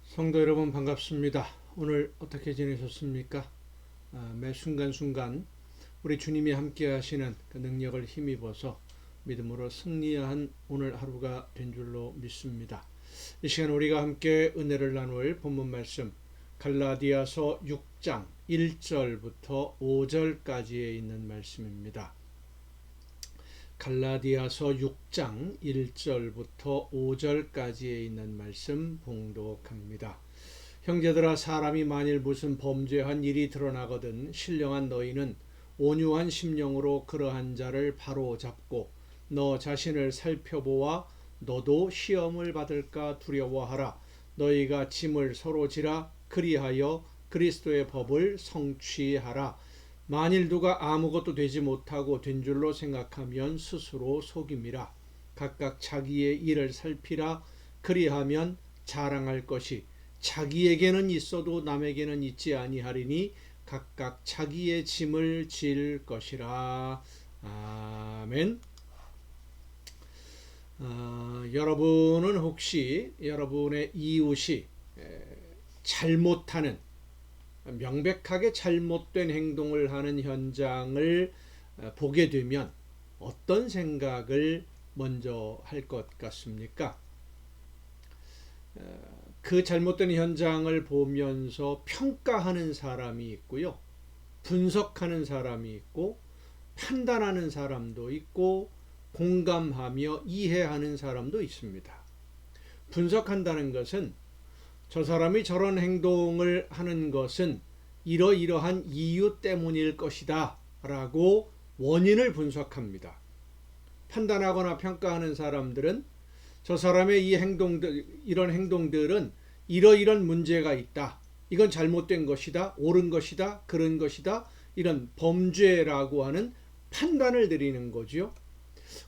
성도 여러분 반갑습니다. 오늘 어떻게 지내셨습니까? 매 순간순간 우리 주님이 함께 하시는 그 능력을 힘입어서 믿음으로 승리한 오늘 하루가 된 줄로 믿습니다. 이 시간 우리가 함께 은혜를 나눌 본문 말씀 갈라디아서 6장 1절부터 5절까지에 있는 말씀입니다. 갈라디아서 6장 1절부터 5절까지에 있는 말씀 봉독합니다. 형제들아, 사람이 만일 무슨 범죄한 일이 드러나거든 신령한 너희는 온유한 심령으로 그러한 자를 바로잡고 너 자신을 살펴보아 너도 시험을 받을까 두려워하라. 너희가 짐을 서로 지라. 그리하여 그리스도의 법을 성취하라. 만일 누가 아무것도 되지 못하고 된 줄로 생각하면 스스로 속임이라. 각각 자기의 일을 살피라. 그리하면 자랑할 것이 자기에게는 있어도 남에게는 있지 아니하리니 각각 자기의 짐을 질 것이라. 아멘. 여러분은 혹시 여러분의 이웃이 잘못하는, 명백하게 잘못된 행동을 하는 현장을 보게 되면 어떤 생각을 먼저 할 것 같습니까? 그 잘못된 현장을 보면서 평가하는 사람이 있고요, 분석하는 사람이 있고, 판단하는 사람도 있고, 공감하며 이해하는 사람도 있습니다. 분석한다는 것은 저 사람이 저런 행동을 하는 것은 이러이러한 이유 때문일 것이다 라고 원인을 분석합니다. 판단하거나 평가하는 사람들은 저 사람의 이런 행동들은 이러이런 문제가 있다, 이건 잘못된 것이다, 옳은 것이다, 그런 것이다, 이런 범죄라고 하는 판단을 내리는 거죠.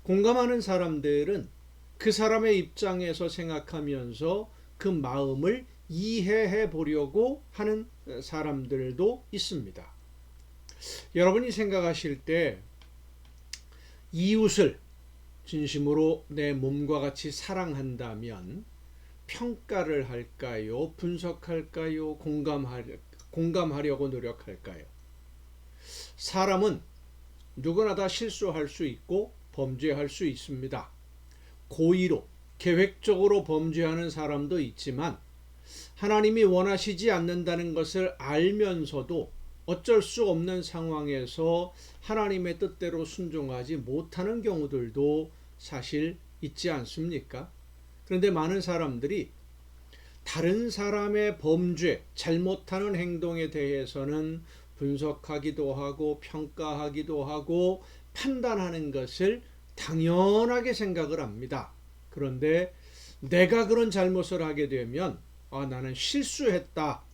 공감하는 사람들은 그 사람의 입장에서 생각하면서 그 마음을 이해해 보려고 하는 사람들도 있습니다. 여러분이 생각하실 때 이웃을 진심으로 내 몸과 같이 사랑한다면 평가를 할까요? 분석할까요? 공감하려고 노력할까요? 사람은 누구나 다 실수할 수 있고 범죄할 수 있습니다. 고의로 계획적으로 범죄하는 사람도 있지만 하나님이 원하시지 않는다는 것을 알면서도 어쩔 수 없는 상황에서 하나님의 뜻대로 순종하지 못하는 경우들도 사실 있지 않습니까? 그런데 많은 사람들이 다른 사람의 범죄, 잘못하는 행동에 대해서는 분석하기도 하고 평가하기도 하고 판단하는 것을 당연하게 생각을 합니다. 그런데 내가 그런 잘못을 하게 되면 나는 실수했다,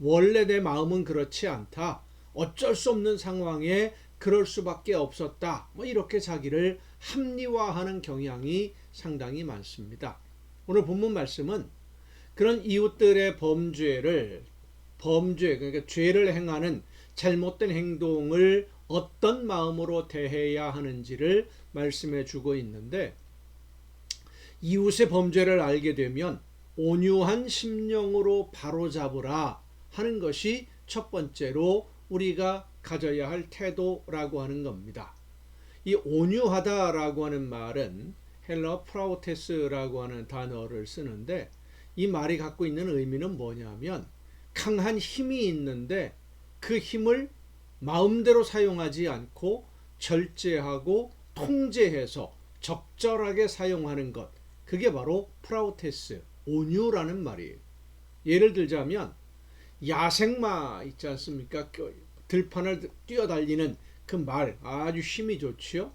원래 내 마음은 그렇지 않다, 어쩔 수 없는 상황에 그럴 수밖에 없었다, 이렇게 자기를 합리화하는 경향이 상당히 많습니다. 오늘 본문 말씀은 그런 이웃들의 그러니까 죄를 행하는 잘못된 행동을 어떤 마음으로 대해야 하는지를 말씀해 주고 있는데, 이웃의 범죄를 알게 되면 온유한 심령으로 바로잡으라 하는 것이 첫 번째로 우리가 가져야 할 태도라고 하는 겁니다. 이 온유하다라고 하는 말은 헬러 프라우테스라고 하는 단어를 쓰는데, 이 말이 갖고 있는 의미는 뭐냐면 강한 힘이 있는데 그 힘을 마음대로 사용하지 않고 절제하고 통제해서 적절하게 사용하는 것, 그게 바로 프라우테스, 온유라는 말이에요. 예를 들자면 야생마 있지 않습니까? 들판을 뛰어달리는 그 말, 아주 힘이 좋지요.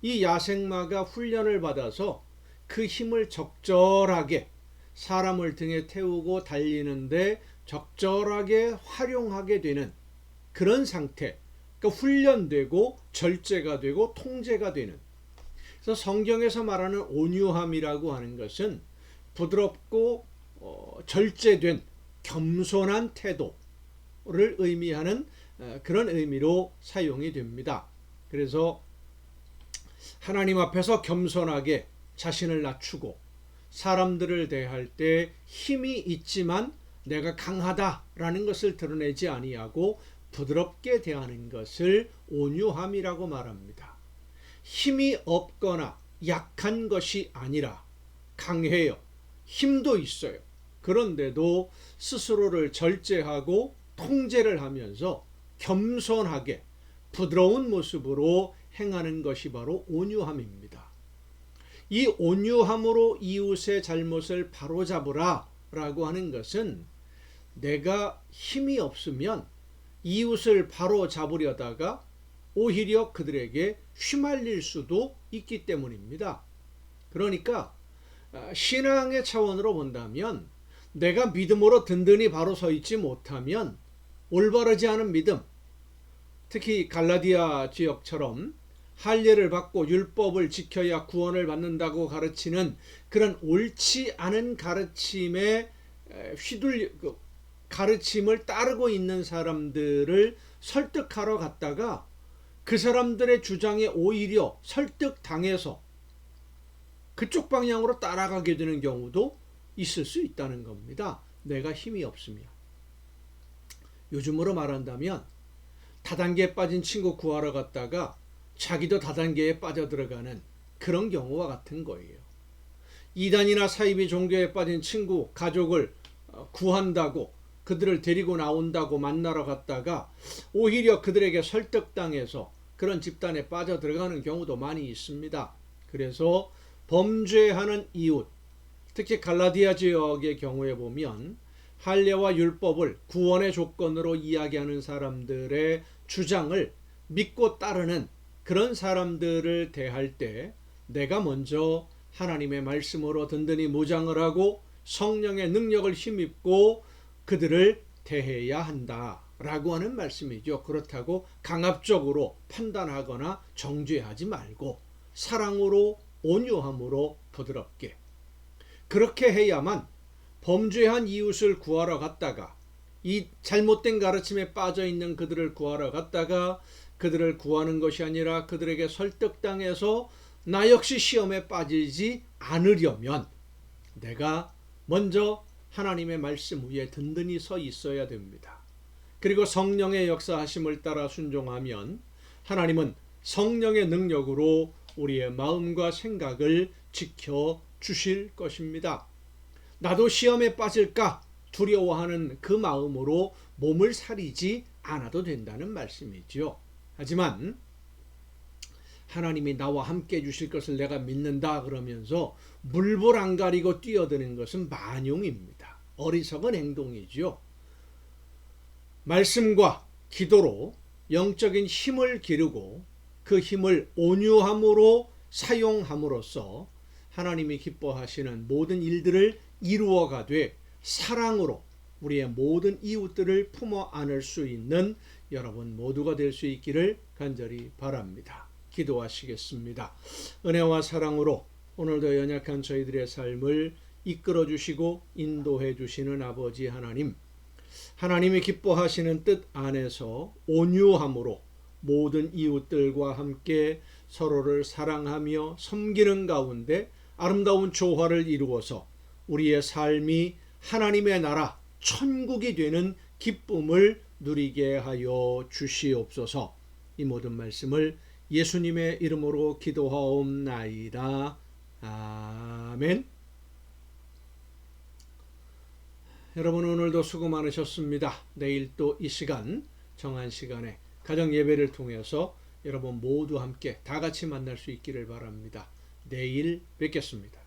이 야생마가 훈련을 받아서 그 힘을 적절하게 사람을 등에 태우고 달리는데 적절하게 활용하게 되는 그런 상태, 그러니까 훈련되고 절제가 되고 통제가 되는. 그래서 성경에서 말하는 온유함이라고 하는 것은 부드럽고 절제된 겸손한 태도를 의미하는 그런 의미로 사용이 됩니다. 그래서 하나님 앞에서 겸손하게 자신을 낮추고 사람들을 대할 때 힘이 있지만 내가 강하다라는 것을 드러내지 아니하고 부드럽게 대하는 것을 온유함이라고 말합니다. 힘이 없거나 약한 것이 아니라 강해요. 힘도 있어요. 그런데도 스스로를 절제하고 통제를 하면서 겸손하게 부드러운 모습으로 행하는 것이 바로 온유함입니다. 이 온유함으로 이웃의 잘못을 바로잡으라 라고 하는 것은 내가 힘이 없으면 이웃을 바로잡으려다가 오히려 그들에게 휘말릴 수도 있기 때문입니다. 그러니까 신앙의 차원으로 본다면 내가 믿음으로 든든히 바로 서 있지 못하면 올바르지 않은 믿음, 특히 갈라디아 지역처럼 할례를 받고 율법을 지켜야 구원을 받는다고 가르치는 그런 옳지 않은 가르침에 가르침을 따르고 있는 사람들을 설득하러 갔다가 그 사람들의 주장에 오히려 설득당해서 그쪽 방향으로 따라가게 되는 경우도 있을 수 있다는 겁니다. 내가 힘이 없으면. 요즘으로 말한다면 다단계에 빠진 친구 구하러 갔다가 자기도 다단계에 빠져들어가는 그런 경우와 같은 거예요. 이단이나 사이비 종교에 빠진 친구, 가족을 구한다고 그들을 데리고 나온다고 만나러 갔다가 오히려 그들에게 설득당해서 그런 집단에 빠져들어가는 경우도 많이 있습니다. 그래서 범죄하는 이웃, 특히 갈라디아 지역의 경우에 보면 할례와 율법을 구원의 조건으로 이야기하는 사람들의 주장을 믿고 따르는 그런 사람들을 대할 때 내가 먼저 하나님의 말씀으로 든든히 무장을 하고 성령의 능력을 힘입고 그들을 대해야 한다라고 하는 말씀이죠. 그렇다고 강압적으로 판단하거나 정죄하지 말고 사랑으로 온유함으로 부드럽게 그렇게 해야만 범죄한 이웃을 구하러 갔다가 이 잘못된 가르침에 빠져 있는 그들을 구하러 갔다가 그들을 구하는 것이 아니라 그들에게 설득당해서 나 역시 시험에 빠지지 않으려면 내가 먼저 하나님의 말씀 위에 든든히 서 있어야 됩니다. 그리고 성령의 역사하심을 따라 순종하면 하나님은 성령의 능력으로 우리의 마음과 생각을 지켜 주실 것입니다. 나도 시험에 빠질까 두려워하는 그 마음으로 몸을 사리지 않아도 된다는 말씀이지요. 하지만 하나님이 나와 함께 해주실 것을 내가 믿는다 그러면서 물불 안 가리고 뛰어드는 것은 만용입니다. 어리석은 행동이지요. 말씀과 기도로 영적인 힘을 기르고 그 힘을 온유함으로 사용함으로써 하나님이 기뻐하시는 모든 일들을 이루어가되 사랑으로 우리의 모든 이웃들을 품어 안을 수 있는 여러분 모두가 될 수 있기를 간절히 바랍니다. 기도하시겠습니다. 은혜와 사랑으로 오늘도 연약한 저희들의 삶을 이끌어 주시고 인도해 주시는 아버지 하나님, 하나님이 기뻐하시는 뜻 안에서 온유함으로 모든 이웃들과 함께 서로를 사랑하며 섬기는 가운데 아름다운 조화를 이루어서 우리의 삶이 하나님의 나라 천국이 되는 기쁨을 누리게 하여 주시옵소서. 이 모든 말씀을 예수님의 이름으로 기도하옵나이다. 아멘. 여러분 오늘도 수고 많으셨습니다. 내일 또 이 시간 정한 시간에 가정 예배를 통해서 여러분 모두 함께 다 같이 만날 수 있기를 바랍니다. 내일 뵙겠습니다.